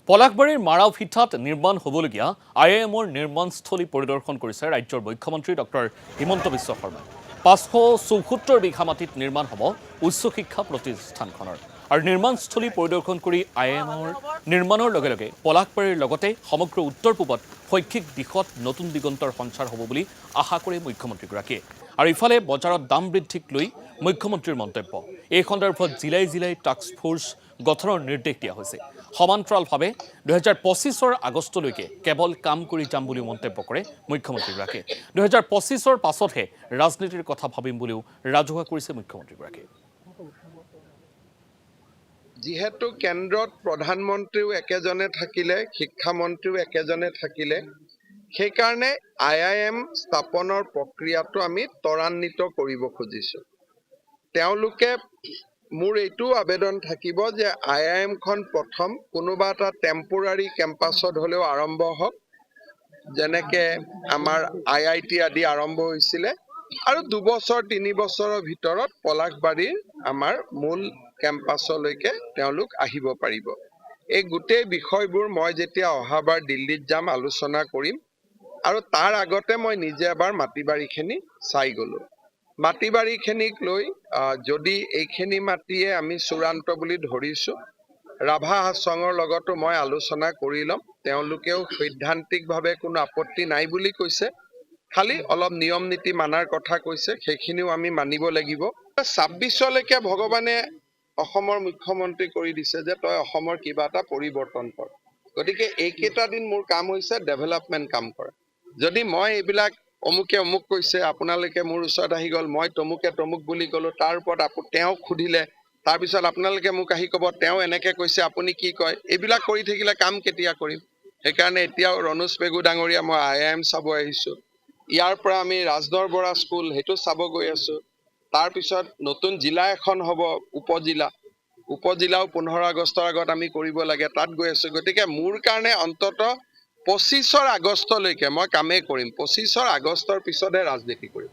পলাশবাৰীৰ মাৰাভিঠাত নিৰ্মাণ হ'বলগীয়া IIMৰ নিৰ্মাণস্থলী পৰিদৰ্শন কৰিছে ৰাজ্যৰ মুখ্যমন্ত্ৰী ডক্টৰ হিমন্ত বিশ্ব শৰ্মাই। 574 বিঘা মাটিত নিৰ্মাণ হ'ব উচ্চ শিক্ষা প্ৰতিষ্ঠানখনৰ। আৰু নিৰ্মাণস্থলী পৰিদৰ্শন কৰি IIMৰ নিৰ্মাণৰ লগে লগে পলাশবাৰীৰ লগতে সমগ্ৰ উত্তৰ পূবত শৈক্ষিক দিশত নতুন দিগন্তৰ সঞ্চাৰ হ'ব বুলি আশা কৰে মুখ্যমন্ত্ৰীগৰাকীয়ে। আৰু ইফালে বজাৰত দাম বৃদ্ধিক লৈ মুখ্যমন্ত্ৰীৰ মন্তব্য। এই সন্দৰ্ভত জিলাই জিলাই টাস্ক ফ'ৰ্চ গঠনৰ নিৰ্দেশ দিয়া হৈছে। সমান্তৰালভাৱে 2025 আগষ্টলৈকে কেৱল কাম কৰি যাম বুলিও মন্তব্য কৰে মুখ্যমন্ত্ৰীগৰাকীয়ে। 2025 পাছতহে ৰাজনীতিৰ কথা ভাবিম বুলিও ৰাজহুৱা কৰিছে মুখ্যমন্ত্ৰীগৰাকীয়ে। যেহেতু কেন্দ্ৰত প্ৰধানমন্ত্ৰীও একেজনে থাকিলে, শিক্ষামন্ত্ৰীও একেজনে থাকিলে, সেইকাৰণে IIM স্থাপনৰ প্ৰক্ৰিয়াটো আমি ত্বৰান্বিত কৰিব খুজিছোঁ। তেওঁলোকে মোৰ এইটো আবেদন থাকিব যে IIMখন প্ৰথম কোনোবা এটা টেম্পৰাৰী কেম্পাছত হ'লেও আৰম্ভ হওক, যেনেকে আমাৰ IIT আদি আৰম্ভ হৈছিলে, আৰু 2 বছৰ 3 বছৰৰ ভিতৰত পলাশবাৰীৰ আমাৰ মূল কেম্পাছলৈকে তেওঁলোক আহিব পাৰিব। এই গোটেই বিষয়বোৰ মই যেতিয়া অহাবাৰ দিল্লীত যাম আলোচনা কৰিম, আৰু তাৰ আগতে মই নিজে এবাৰ মাটিবাৰীখিনি চাই গ'লো। মাটিবাৰীখিনিক লৈ যদি এইখিনি মাটিয়ে আমি চূড়ান্ত বুলি ধৰিছোঁ, ৰাভা হাছঙৰ লগতো মই আলোচনা কৰি ল'ম। তেওঁলোকেও সৈদ্ধান্তিকভাৱে কোনো আপত্তি নাই বুলি কৈছে, খালি অলপ নিয়ম নীতি মানাৰ কথা কৈছে, সেইখিনিও আমি মানিব লাগিব। 26লৈকে ভগৱানে অসমৰ মুখ্যমন্ত্ৰী কৰি দিছে যে তই অসমৰ কিবা এটা পৰিৱৰ্তন কৰ। গতিকে এইকেইটা দিন মোৰ কাম হৈছে ডেভেলপমেণ্ট কাম কৰা। যদি মই এইবিলাক অমুকে অমুক কৈছে, আপোনালোকে মোৰ ওচৰত আহি গ'ল, মই তমুকে তমুক বুলি ক'লো, তাৰ ওপৰত তেওঁক সুধিলে, তাৰপিছত আপোনালোকে মোক আহি ক'ব তেওঁ এনেকে কৈছে আপুনি কি কয়। এইবিলাক কৰি থাকিলে কাম কেতিয়া কৰিম? সেইকাৰণে এতিয়াও ৰণোজ পেগু ডাঙৰীয়া মই IIM চাব আহিছোঁ। ইয়াৰ পৰা আমি ৰাজদৰ বৰা স্কুল সেইটো চাব গৈ আছোঁ। তাৰপিছত নতুন জিলা এখন হ'ব, উপজিলাও 15 আগষ্টৰ আগত আমি কৰিব লাগে, তাত গৈ আছোঁ। গতিকে মোৰ কাৰণে অন্ততঃ 25 আগষ্টলৈকে মই কামেই কৰিম। 25 আগষ্টৰ পিছতহে ৰাজনীতি কৰিম।